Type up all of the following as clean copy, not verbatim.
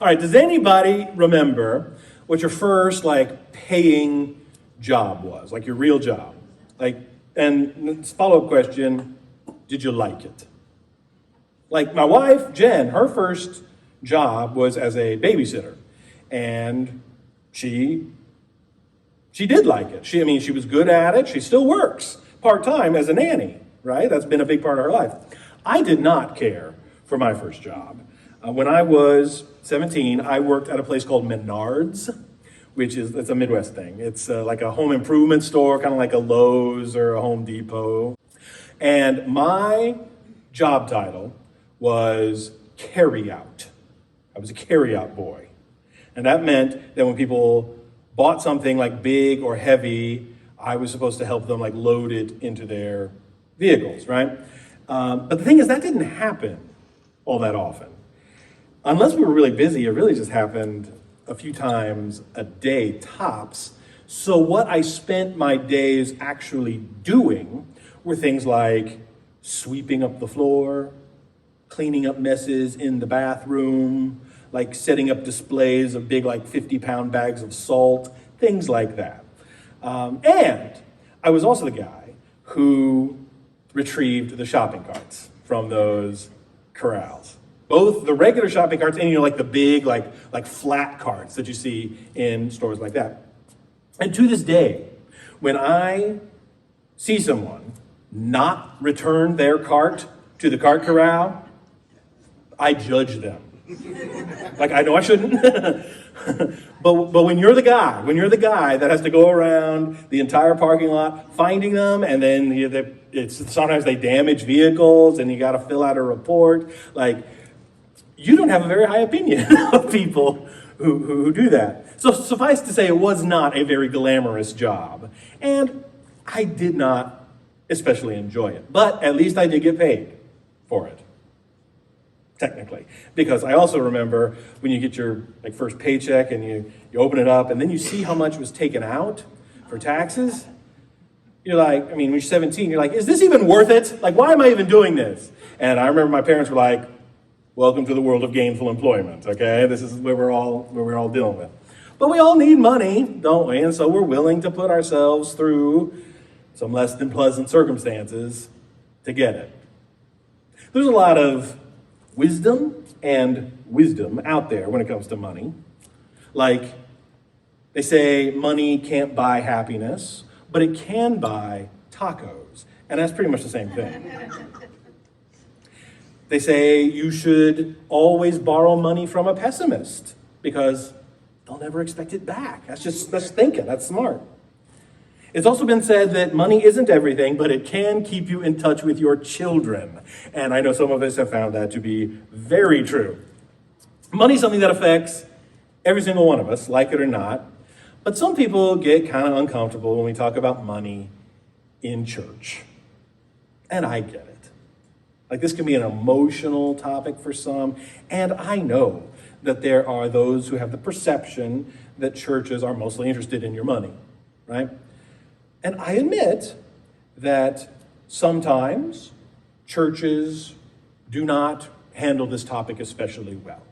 All right, does anybody remember what your first paying job was? Like your real job? And follow-up question, did you like it? Like my wife, Jen, her first job was as a babysitter. And she did like it. She was good at it. She still works part-time as a nanny, right? That's been a big part of her life. I did not care for my first job. When I was 17, I worked at a place called Menards, it's a Midwest thing. It's like a home improvement store, kind of like a Lowe's or a Home Depot. And my job title was carry-out. I was a carry-out boy. And that meant that when people bought something like big or heavy, I was supposed to help them load it into their vehicles, right? But the thing is, that didn't happen all that often. Unless we were really busy, it really just happened a few times a day tops. So what I spent my days actually doing were things like sweeping up the floor, cleaning up messes in the bathroom, setting up displays of big 50-pound bags of salt, things like that. And I was also the guy who retrieved the shopping carts from those corrals. Both the regular shopping carts and the big flat carts that you see in stores like that. And to this day, when I see someone not return their cart to the cart corral, I judge them. I know I shouldn't. but when you're the guy that has to go around the entire parking lot finding them, and then sometimes they damage vehicles and you got to fill out a report, you don't have a very high opinion of people who do that. So suffice to say, it was not a very glamorous job. And I did not especially enjoy it. But at least I did get paid for it, technically. Because I also remember when you get your first paycheck and you open it up and then you see how much was taken out for taxes. You're when you're 17, you're is this even worth it? Why am I even doing this? And I remember my parents were welcome to the world of gainful employment, okay? This is where we're all dealing with. But we all need money, don't we? And so we're willing to put ourselves through some less than pleasant circumstances to get it. There's a lot of wisdom out there when it comes to money. They say money can't buy happiness, but it can buy tacos. And that's pretty much the same thing. They say you should always borrow money from a pessimist because they'll never expect it back. That's thinking. That's smart. It's also been said that money isn't everything, but it can keep you in touch with your children. And I know some of us have found that to be very true. Money's something that affects every single one of us, like it or not. But some people get kind of uncomfortable when we talk about money in church. And I get it. This can be an emotional topic for some. And I know that there are those who have the perception that churches are mostly interested in your money, right? And I admit that sometimes churches do not handle this topic especially well.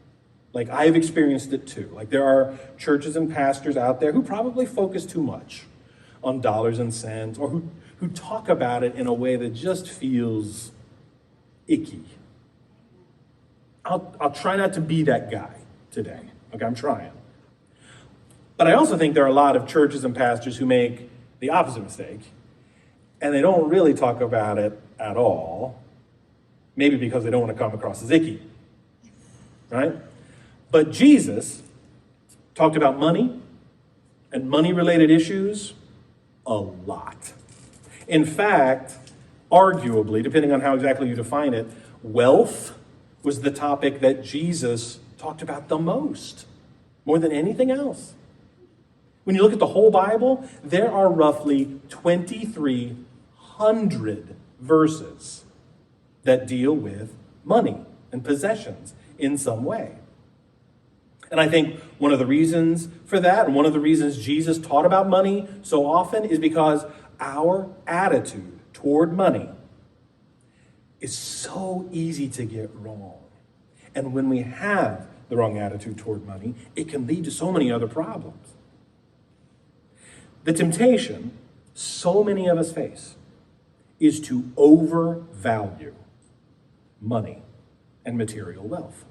I've experienced it too. There are churches and pastors out there who probably focus too much on dollars and cents, or who talk about it in a way that just feels icky. I'll try not to be that guy today. Okay, I'm trying. But I also think there are a lot of churches and pastors who make the opposite mistake, and they don't really talk about it at all, maybe because they don't want to come across as icky, right? But Jesus talked about money and money-related issues a lot. In fact, arguably, depending on how exactly you define it, wealth was the topic that Jesus talked about the most, more than anything else. When you look at the whole Bible, there are roughly 2,300 verses that deal with money and possessions in some way. And I think one of the reasons for that, and one of the reasons Jesus taught about money so often, is because our attitude toward money is so easy to get wrong. And when we have the wrong attitude toward money, it can lead to so many other problems. The temptation so many of us face is to overvalue money and material wealth.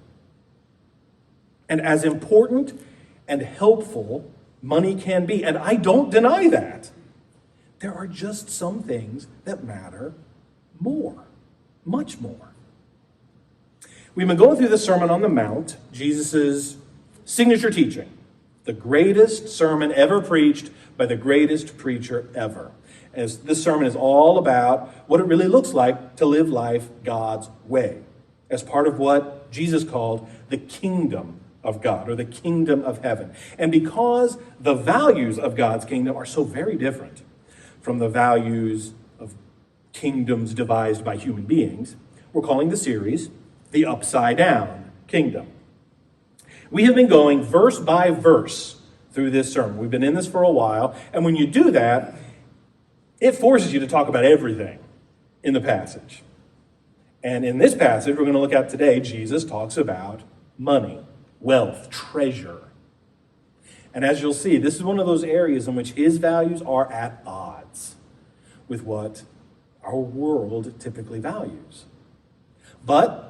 And as important and helpful money can be, and I don't deny that, there are just some things that matter more, much more. We've been going through the Sermon on the Mount, Jesus' signature teaching, the greatest sermon ever preached by the greatest preacher ever. As this sermon is all about what it really looks like to live life God's way, as part of what Jesus called the kingdom of God, or the kingdom of heaven. And because the values of God's kingdom are so very different from the values of kingdoms devised by human beings, we're calling the series the Upside Down Kingdom. We have been going verse by verse through this sermon. We've been in this for a while, and when you do that, it forces you to talk about everything in the passage. And in this passage we're going to look at today, Jesus talks about money, wealth, treasure. And as you'll see, this is one of those areas in which his values are at odds with what our world typically values. But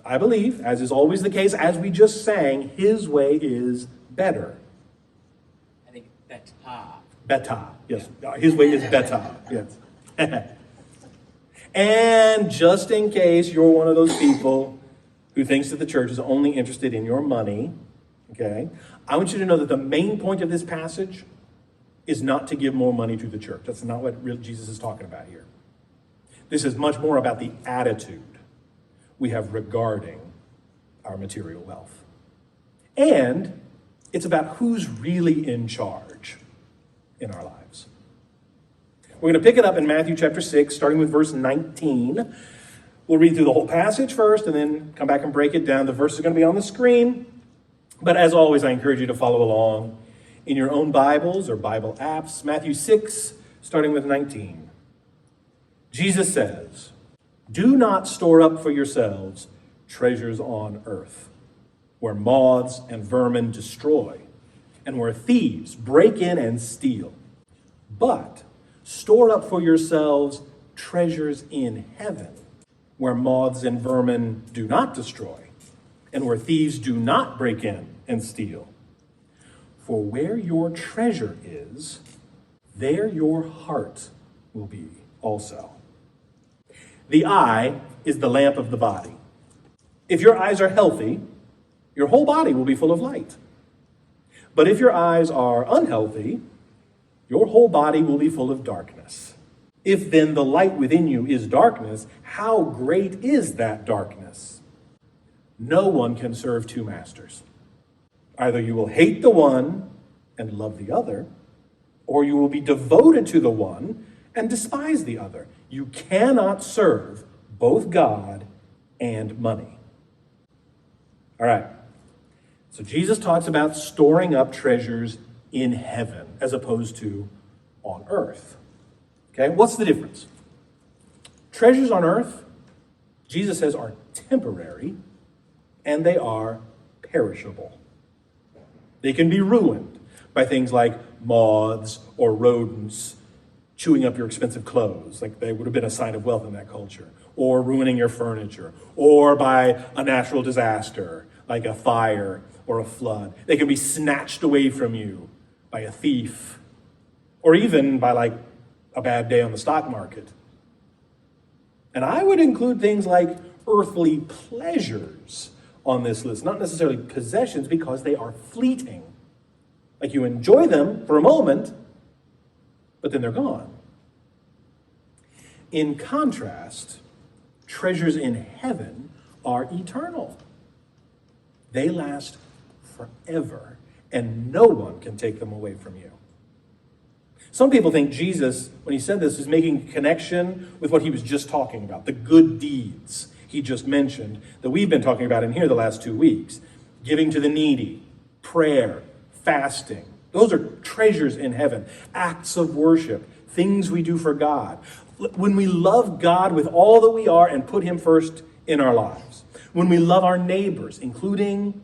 I believe, as is always the case, as we just sang, his way is better. I think better. Better, yes. His way is better, yes. And just in case you're one of those people who thinks that the church is only interested in your money, okay, I want you to know that the main point of this passage is not to give more money to the church. That's not what Jesus is talking about here. This is much more about the attitude we have regarding our material wealth. And it's about who's really in charge in our lives. We're going to pick it up in Matthew chapter 6, starting with verse 19. We'll read through the whole passage first and then come back and break it down. The verse is going to be on the screen. But as always, I encourage you to follow along in your own Bibles or Bible apps. Matthew 6, starting with 19. Jesus says, "Do not store up for yourselves treasures on earth, where moths and vermin destroy, and where thieves break in and steal. But store up for yourselves treasures in heaven, where moths and vermin do not destroy, and where thieves do not break in and steal. For where your treasure is, there your heart will be also. The eye is the lamp of the body. If your eyes are healthy, your whole body will be full of light. But if your eyes are unhealthy, your whole body will be full of darkness. If then the light within you is darkness, how great is that darkness? No one can serve two masters. Either you will hate the one and love the other, or you will be devoted to the one and despise the other. You cannot serve both God and money." All right. So Jesus talks about storing up treasures in heaven as opposed to on earth. Okay, what's the difference? Treasures on earth, Jesus says, are temporary and they are perishable. They can be ruined by things like moths or rodents chewing up your expensive clothes, like they would have been a sign of wealth in that culture, or ruining your furniture, or by a natural disaster, like a fire or a flood. They can be snatched away from you by a thief, or even by like a bad day on the stock market. And I would include things like earthly pleasures on this list, not necessarily possessions, because they are fleeting. Like you enjoy them for a moment, but then they're gone. In contrast, treasures in heaven are eternal. They last forever, and no one can take them away from you. Some people think Jesus, when he said this, is making a connection with what he was just talking about, the good deeds he just mentioned that we've been talking about in here the last 2 weeks. Giving to the needy, prayer, fasting. Those are treasures in heaven, acts of worship, things we do for God. When we love God with all that we are and put him first in our lives. When we love our neighbors, including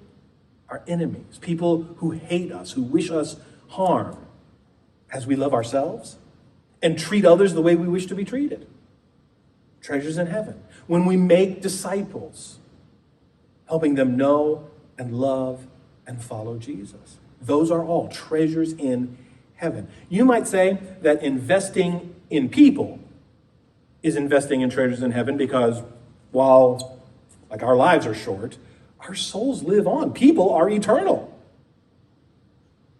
our enemies, people who hate us, who wish us harm, as we love ourselves and treat others the way we wish to be treated. Treasures in heaven. When we make disciples, helping them know and love and follow Jesus. Those are all treasures in heaven. You might say that investing in people is investing in treasures in heaven because while like our lives are short, our souls live on. People are eternal.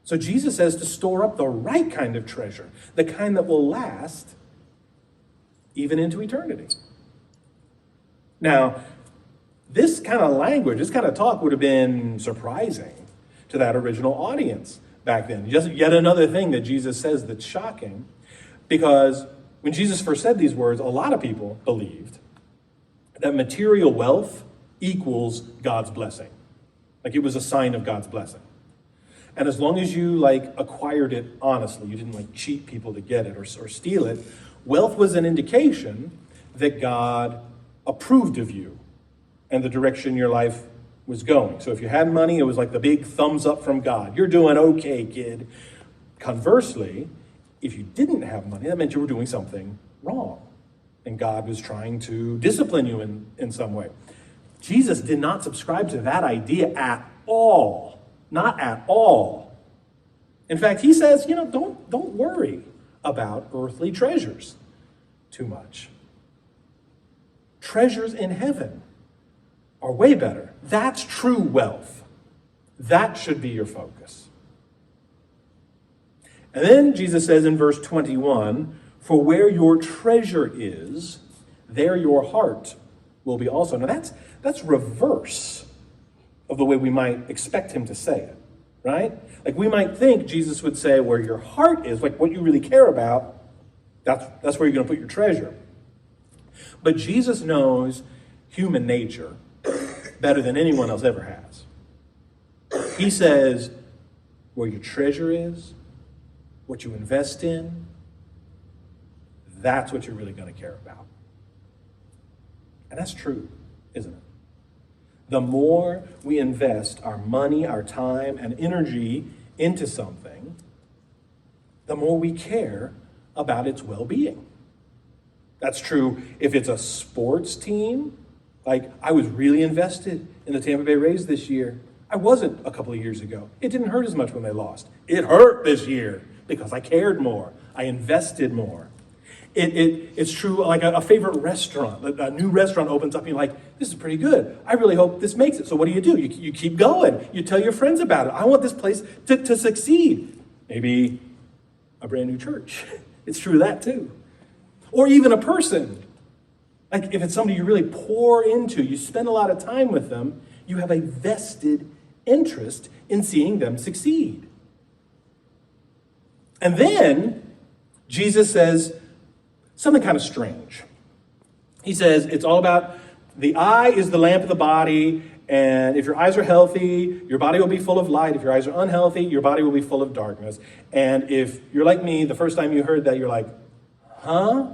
So Jesus says to store up the right kind of treasure, the kind that will last even into eternity. Now, this kind of language, this kind of talk would have been surprising to that original audience back then. Just yet another thing that Jesus says that's shocking, because when Jesus first said these words, a lot of people believed that material wealth equals God's blessing. Like it was a sign of God's blessing. And as long as you acquired it honestly, you didn't cheat people to get it or steal it, wealth was an indication that God approved of you and the direction your life was going. So if you had money, it was like the big thumbs up from God. You're doing okay, kid. Conversely, if you didn't have money, that meant you were doing something wrong. And God was trying to discipline you in some way. Jesus did not subscribe to that idea at all. Not at all. In fact, he says, don't worry about earthly treasures too much. Treasures in heaven are way better. That's true wealth. That should be your focus. And then Jesus says in verse 21, for where your treasure is, there your heart will be also. Now that's reverse of the way we might expect him to say it, right? Like we might think Jesus would say where your heart is, like what you really care about, that's where you're going to put your treasure. But Jesus knows human nature better than anyone else ever has. He says, where your treasure is, what you invest in, that's what you're really going to care about. And that's true, isn't it? The more we invest our money, our time, and energy into something, the more we care about its well-being. That's true if it's a sports team. Like, I was really invested in the Tampa Bay Rays this year. I wasn't a couple of years ago. It didn't hurt as much when they lost. It hurt this year because I cared more. I invested more. It's true, like a favorite restaurant. A new restaurant opens up and you're like, this is pretty good. I really hope this makes it. So what do? You keep going. You tell your friends about it. I want this place to succeed. Maybe a brand new church. It's true of that too. Or even a person. Like if it's somebody you really pour into, you spend a lot of time with them, you have a vested interest in seeing them succeed. And then Jesus says something kind of strange. He says it's all about the eye is the lamp of the body, and if your eyes are healthy, your body will be full of light. If your eyes are unhealthy, your body will be full of darkness. And if you're like me, the first time you heard that, you're like, huh?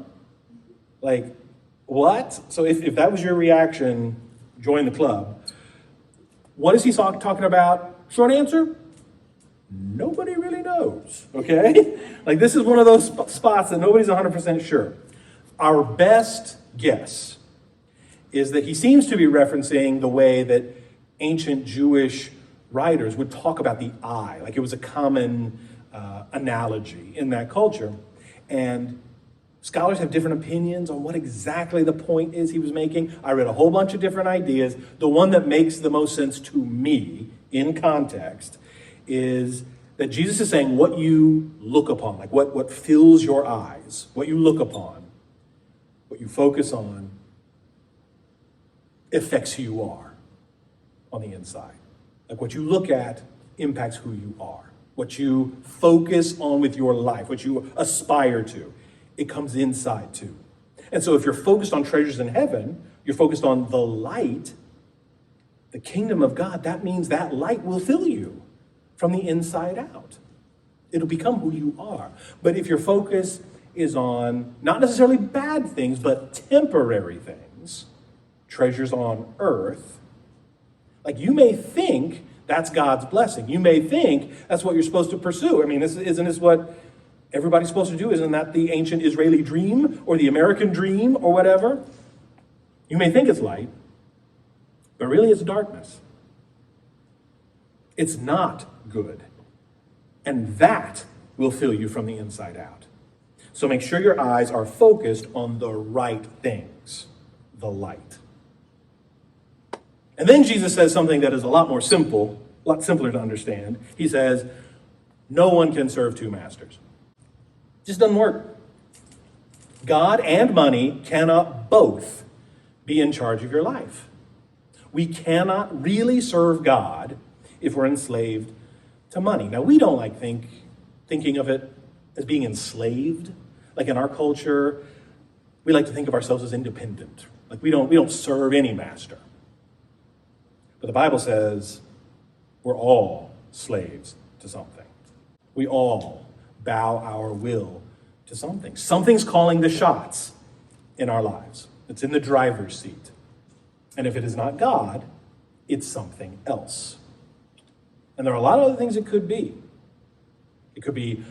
Like, what? So if that was your reaction, join the club. What is he talking about? Short answer, nobody really knows, okay? Like this is one of those spots that nobody's 100% sure. Our best guess is that he seems to be referencing the way that ancient Jewish writers would talk about the eye, like it was a common analogy in that culture. And scholars have different opinions on what exactly the point is he was making. I read a whole bunch of different ideas. The one that makes the most sense to me in context is that Jesus is saying what you look upon, like what fills your eyes, what you look upon, what you focus on, affects who you are on the inside. Like what you look at impacts who you are. What you focus on with your life, what you aspire to, it comes inside too. And so if you're focused on treasures in heaven, you're focused on the light, the kingdom of God, that means that light will fill you from the inside out. It'll become who you are. But if your focus is on not necessarily bad things, but temporary things, treasures on earth, like you may think That's God's blessing. You may think that's what you're supposed to pursue. I mean, isn't this what everybody's supposed to do? Isn't that the ancient Israeli dream or the American dream or whatever? You may think it's light, but really it's darkness. It's not good. And that will fill you from the inside out. So make sure your eyes are focused on the right things, the light. And then Jesus says something that is a lot simpler to understand. He says, no one can serve two masters. It just doesn't work. God and money cannot both be in charge of your life. We cannot really serve God if we're enslaved to money. Now, we don't like thinking of it as being enslaved. Like in our culture, we like to think of ourselves as independent. Like we don't serve any master. But the Bible says we're all slaves to something. We all bow our will to something. Something's calling the shots in our lives. It's in the driver's seat. And if it is not God, it's something else. And there are a lot of other things it could be. It could be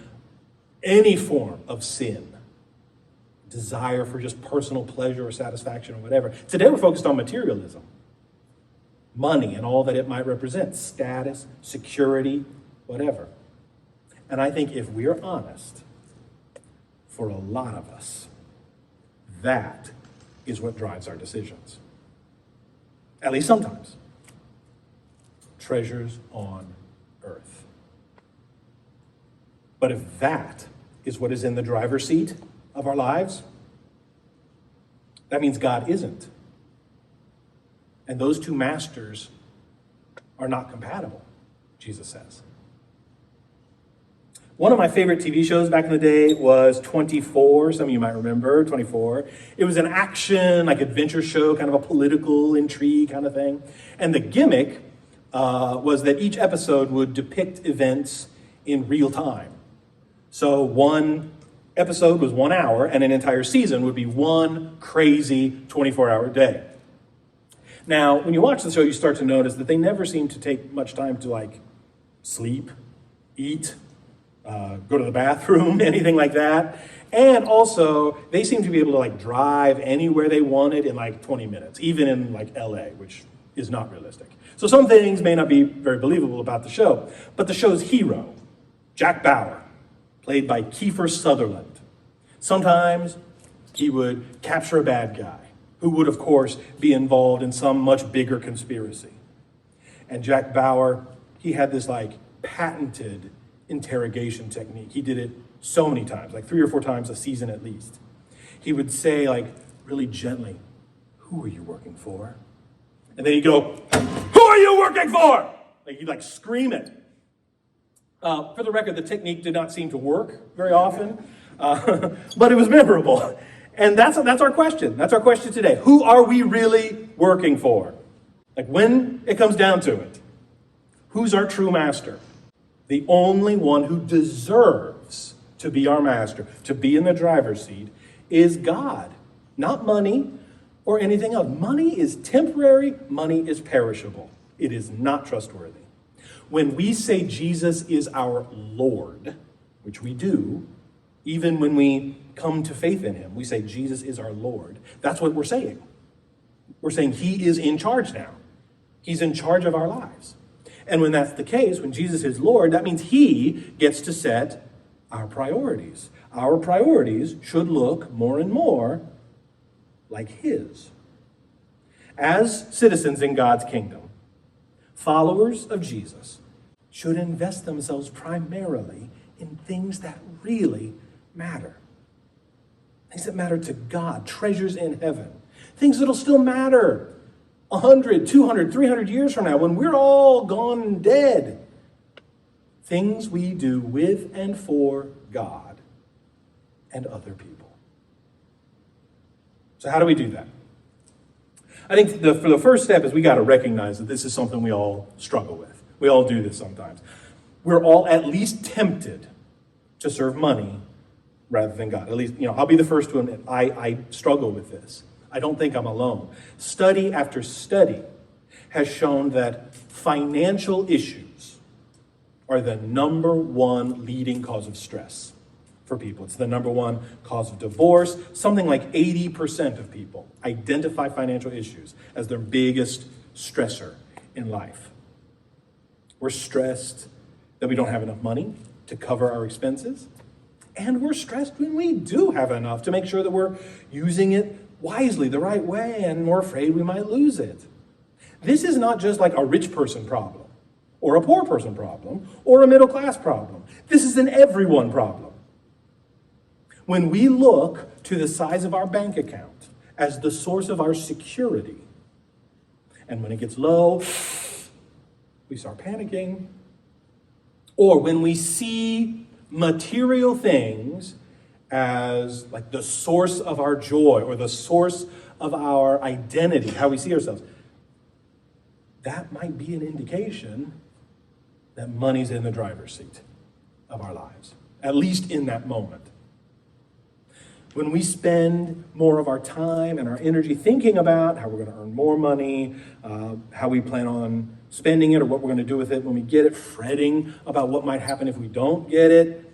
any form of sin, desire for just personal pleasure or satisfaction or whatever. Today we're focused on materialism, money and all that it might represent, status, security, whatever. And I think if we're honest, for a lot of us, that is what drives our decisions. At least sometimes. Treasures on earth. But if that is what is in the driver's seat of our lives, that means God isn't. And those two masters are not compatible, Jesus says. One of my favorite TV shows back in the day was 24. Some of you might remember 24. It was an action, like adventure show, kind of a political intrigue kind of thing. And the gimmick was that each episode would depict events in real time. So one episode was 1 hour, and an entire season would be one crazy 24-hour day. Now, when you watch the show, you start to notice that they never seem to take much time to sleep, eat, go to the bathroom, anything like that. And also, they seem to be able to drive anywhere they wanted in 20 minutes, even in LA, which is not realistic. So some things may not be very believable about the show. But the show's hero, Jack Bauer, played by Kiefer Sutherland. Sometimes he would capture a bad guy who would, of course, be involved in some much bigger conspiracy. And Jack Bauer, he had this patented interrogation technique. He did it so many times, 3 or 4 times a season at least. He would say really gently, "Who are you working for?" And then he'd go, "Who are you working for?" He'd scream it. For the record, the technique did not seem to work very often, but it was memorable. And that's our question. That's our question today. Who are we really working for? When it comes down to it, who's our true master? The only one who deserves to be our master, to be in the driver's seat, is God, not money or anything else. Money is temporary. Money is perishable. It is not trustworthy. When we say Jesus is our Lord, which we do, even when we come to faith in him, we say Jesus is our Lord. That's what we're saying. We're saying he is in charge now. He's in charge of our lives. And when that's the case, when Jesus is Lord, that means he gets to set our priorities. Our priorities should look more and more like his. As citizens in God's kingdom, followers of Jesus should invest themselves primarily in things that really matter. Things that matter to God, treasures in heaven. Things that'll still matter 100, 200, 300 years from now when we're all gone and dead. Things we do with and for God and other people. So how do we do that? I think for the first step is we got to recognize that this is something we all struggle with. We all do this sometimes. We're all at least tempted to serve money rather than God. At least, I'll be the first to admit I struggle with this. I don't think I'm alone. Study after study has shown that financial issues are the number one leading cause of stress for people. It's the number one cause of divorce. Something like 80% of people identify financial issues as their biggest stressor in life. We're stressed that we don't have enough money to cover our expenses. And we're stressed when we do have enough to make sure that we're using it wisely, the right way, and we're afraid we might lose it. This is not just like a rich person problem, or a poor person problem, or a middle class problem. This is an everyone problem. When we look to the size of our bank account as the source of our security, and when it gets low, we start panicking. Or when we see material things as like the source of our joy or the source of our identity, how we see ourselves, that might be an indication that money's in the driver's seat of our lives, at least in that moment. When we spend more of our time and our energy thinking about how we're going to earn more money, how we plan on spending it or what we're going to do with it when we get it, fretting about what might happen if we don't get it,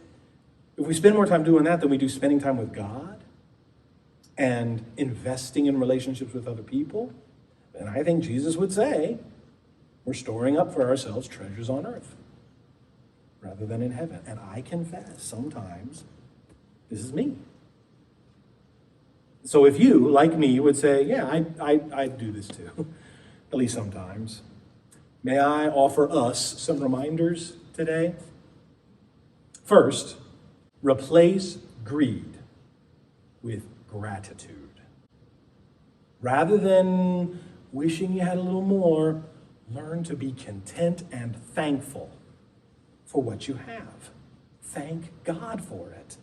if we spend more time doing that than we do spending time with God and investing in relationships with other people, then I think Jesus would say we're storing up for ourselves treasures on earth rather than in heaven. And I confess, sometimes this is me. So if you, like me, would say, yeah, I do this too, at least sometimes, may I offer us some reminders today? First, replace greed with gratitude. Rather than wishing you had a little more, learn to be content and thankful for what you have. Thank God for it.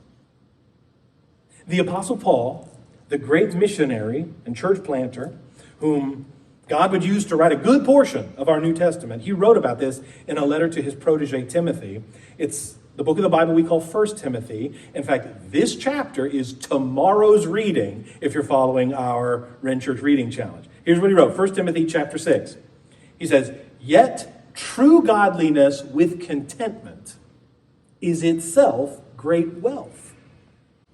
The Apostle Paul, the great missionary and church planter, whom God would use to write a good portion of our New Testament, he wrote about this in a letter to his protege Timothy. It's the book of the Bible we call 1 Timothy. In fact, this chapter is tomorrow's reading if you're following our Ren Church Reading Challenge. Here's what he wrote, 1 Timothy chapter 6. He says, "Yet true godliness with contentment is itself great wealth.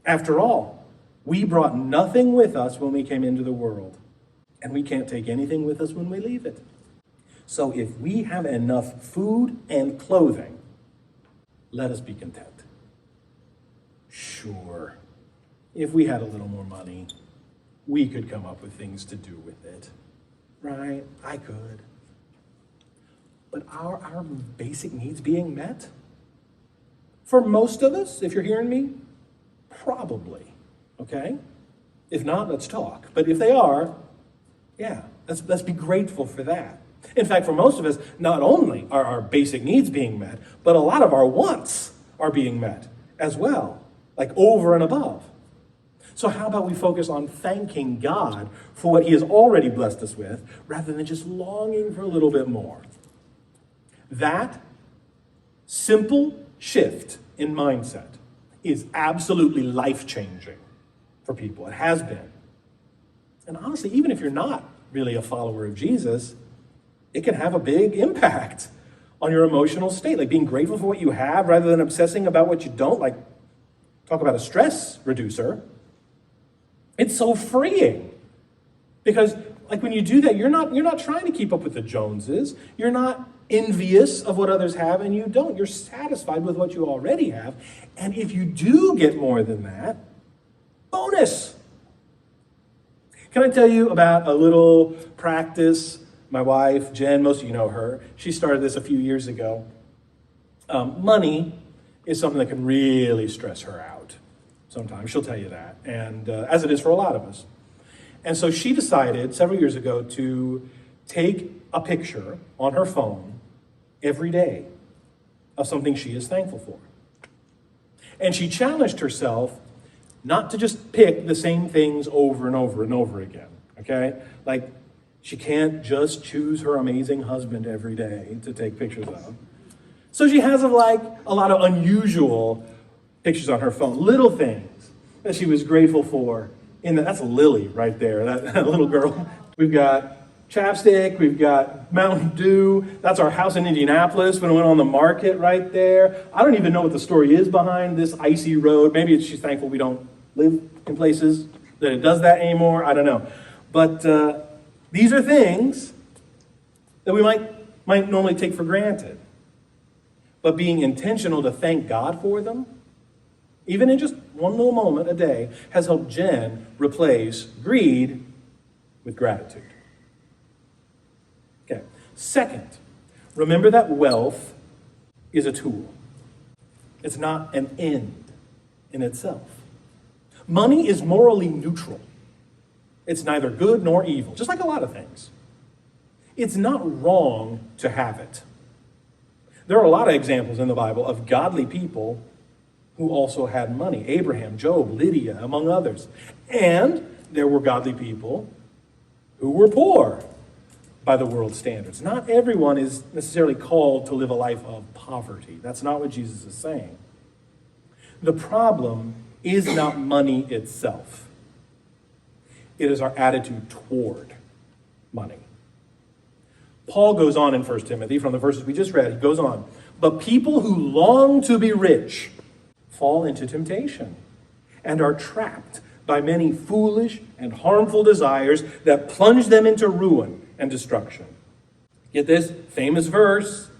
After all, we brought nothing with us when we came into the world, and we can't take anything with us when we leave it. So if we have enough food and clothing, let us be content." Sure, if we had a little more money, we could come up with things to do with it, right? I could. But are our basic needs being met? For most of us, if you're hearing me, probably, okay? If not, let's talk. But if they are, yeah, let's be grateful for that. In fact, for most of us, not only are our basic needs being met, but a lot of our wants are being met as well, like over and above. So how about we focus on thanking God for what he has already blessed us with, rather than just longing for a little bit more? That simple shift in mindset is absolutely life-changing for people. It has been. And honestly, even if you're not really a follower of Jesus, it can have a big impact on your emotional state. Like being grateful for what you have rather than obsessing about what you don't. Like, talk about a stress reducer. It's so freeing. Because like when you do that, you're not trying to keep up with the Joneses. You're not envious of what others have, and you don't. You're satisfied with what you already have. And if you do get more than that, bonus. Can I tell you about a little practice? My wife, Jen, most of you know her. She started this a few years ago. Money is something that can really stress her out sometimes. She'll tell you that, and as it is for a lot of us. And so she decided several years ago to take a picture on her phone every day of something she is thankful for. And she challenged herself not to just pick the same things over and over and over again, okay? Like, she can't just choose her amazing husband every day to take pictures of. So she has like a lot of unusual pictures on her phone, little things that she was grateful for. That's Lily right there, that little girl. We've got chapstick, we've got Mountain Dew. That's our house in Indianapolis when it went on the market right there. I don't even know what the story is behind this icy road. Maybe she's thankful we don't live in places that it does that anymore. I don't know. But these are things that we might normally take for granted. But being intentional to thank God for them, even in just one little moment a day, has helped Jen replace greed with gratitude. Okay. Second, remember that wealth is a tool. It's not an end in itself. Money is morally neutral. It's neither good nor evil, just like a lot of things. It's not wrong to have it. There are a lot of examples in the Bible of godly people who also had money. Abraham, Job, Lydia, among others. And there were godly people who were poor by the world's standards. Not everyone is necessarily called to live a life of poverty. That's not what Jesus is saying. The problem is not money itself. It is our attitude toward money. Paul goes on in 1 Timothy, from the verses we just read, he goes on, but people who long to be rich fall into temptation and are trapped by many foolish and harmful desires that plunge them into ruin and destruction. Get this famous verse,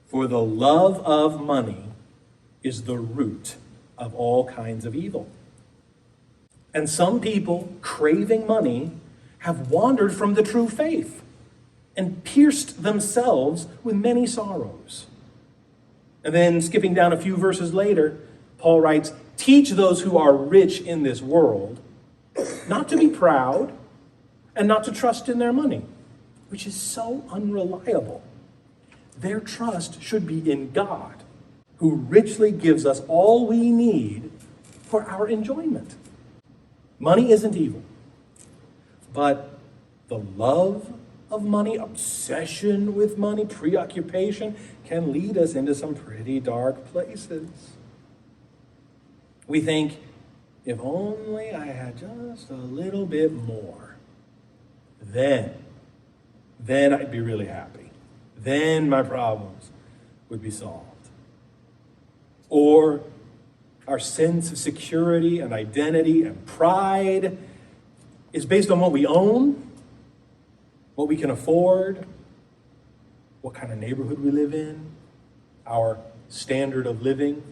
for the love of money is the root of all kinds of evil. And some people craving money have wandered from the true faith and pierced themselves with many sorrows. And then skipping down a few verses later, Paul writes, teach those who are rich in this world not to be proud and not to trust in their money, which is so unreliable. Their trust should be in God, who richly gives us all we need for our enjoyment. Money isn't evil, but the love of money, obsession with money, preoccupation can lead us into some pretty dark places. We think, if only I had just a little bit more, then I'd be really happy. Then my problems would be solved. Or our sense of security and identity and pride is based on what we own, what we can afford, what kind of neighborhood we live in, our standard of living.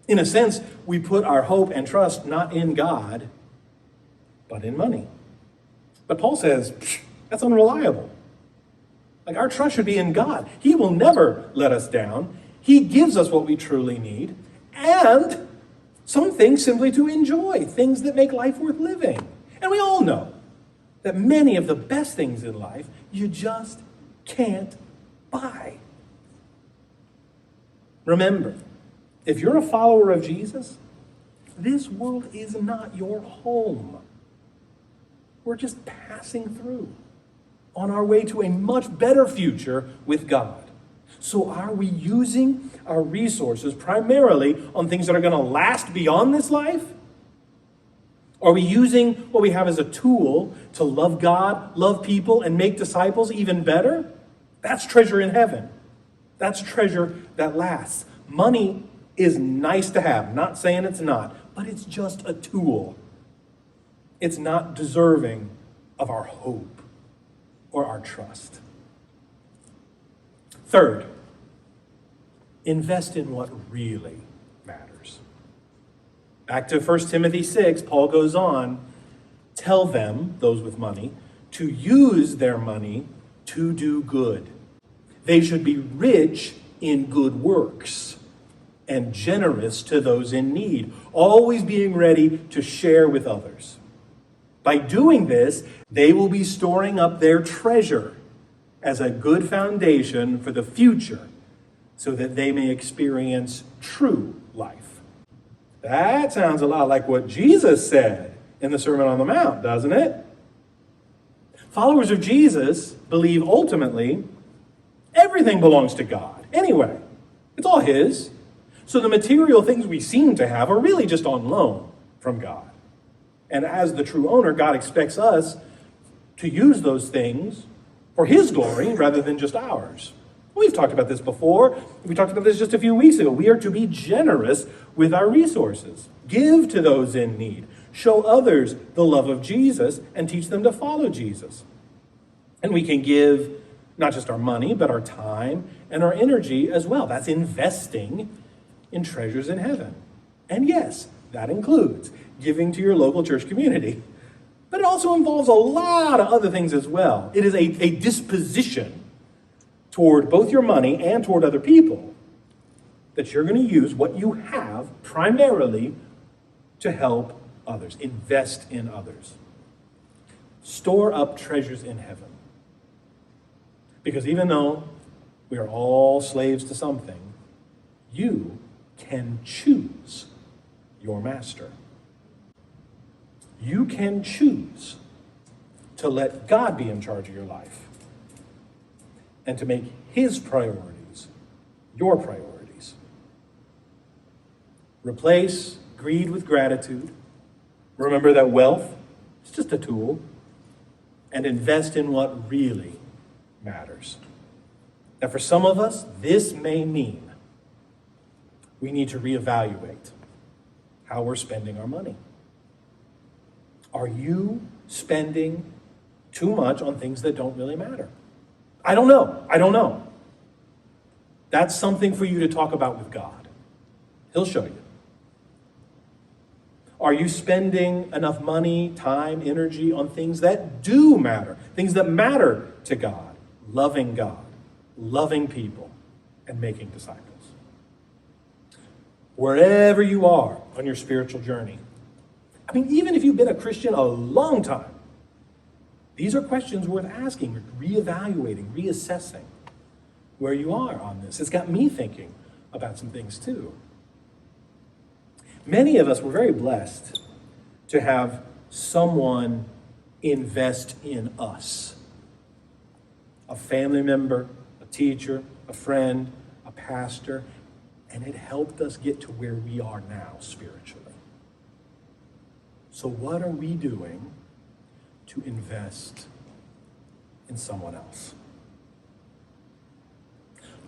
In a sense, we put our hope and trust not in God, but in money. But Paul says, that's unreliable. Like, our trust should be in God. He will never let us down. He gives us what we truly need, and some things simply to enjoy, things that make life worth living. And we all know that many of the best things in life you just can't buy. Remember, if you're a follower of Jesus, this world is not your home. We're just passing through on our way to a much better future with God. So are we using our resources primarily on things that are going to last beyond this life? Are we using what we have as a tool to love God, love people, and make disciples even better? That's treasure in heaven. That's treasure that lasts. Money is nice to have, not saying it's not, but it's just a tool. It's not deserving of our hope or our trust. Third, invest in what really matters. Back to 1 Timothy 6, Paul goes on, tell them, those with money, to use their money to do good. They should be rich in good works and generous to those in need, always being ready to share with others. By doing this, they will be storing up their treasure as a good foundation for the future, so that they may experience true life. That sounds a lot like what Jesus said in the Sermon on the Mount, doesn't it? Followers of Jesus believe ultimately everything belongs to God. Anyway, it's all His. So the material things we seem to have are really just on loan from God. And as the true owner, God expects us to use those things for his glory rather than just ours. We've talked about this before. We talked about this just a few weeks ago. We are to be generous with our resources. Give to those in need. Show others the love of Jesus and teach them to follow Jesus. And we can give not just our money, but our time and our energy as well. That's investing in treasures in heaven. And yes, that includes giving to your local church community. But it also involves a lot of other things as well. It is a disposition toward both your money and toward other people that you're going to use what you have primarily to help others. Invest in others. Store up treasures in heaven. Because even though we are all slaves to something, you can choose your master. You can choose to let God be in charge of your life and to make his priorities your priorities. Replace greed with gratitude. Remember that wealth is just a tool. And invest in what really matters. Now, for some of us, this may mean we need to reevaluate how we're spending our money. Are you spending too much on things that don't really matter? I don't know. That's something for you to talk about with God. He'll show you. Are you spending enough money, time, energy on things that do matter? Things that matter to God, loving people, and making disciples. Wherever you are on your spiritual journey, I mean, even if you've been a Christian a long time, these are questions worth asking, reevaluating, reassessing where you are on this. It's got me thinking about some things too. Many of us were very blessed to have someone invest in us. A family member, a teacher, a friend, a pastor, and it helped us get to where we are now spiritually. So what are we doing to invest in someone else?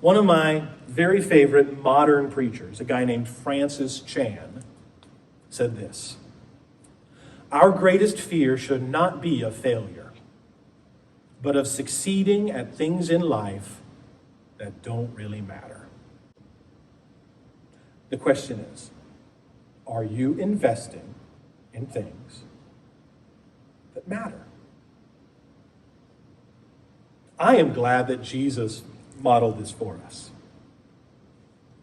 One of my very favorite modern preachers, a guy named Francis Chan, said this: "Our greatest fear should not be of failure, but of succeeding at things in life that don't really matter." The question is, are you investing in things that matter? I am glad that Jesus modeled this for us.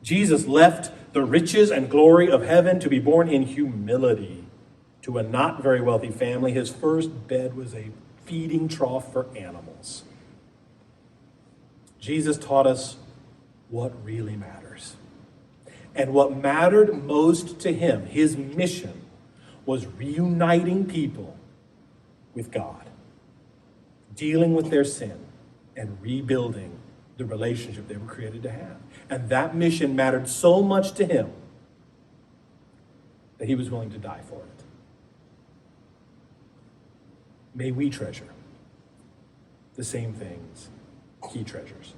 Jesus left the riches and glory of heaven to be born in humility to a not very wealthy family. His first bed was a feeding trough for animals. Jesus taught us what really matters. And what mattered most to him, his mission, was reuniting people with God, dealing with their sin, and rebuilding the relationship they were created to have. And that mission mattered so much to him that he was willing to die for it. May we treasure the same things he treasures.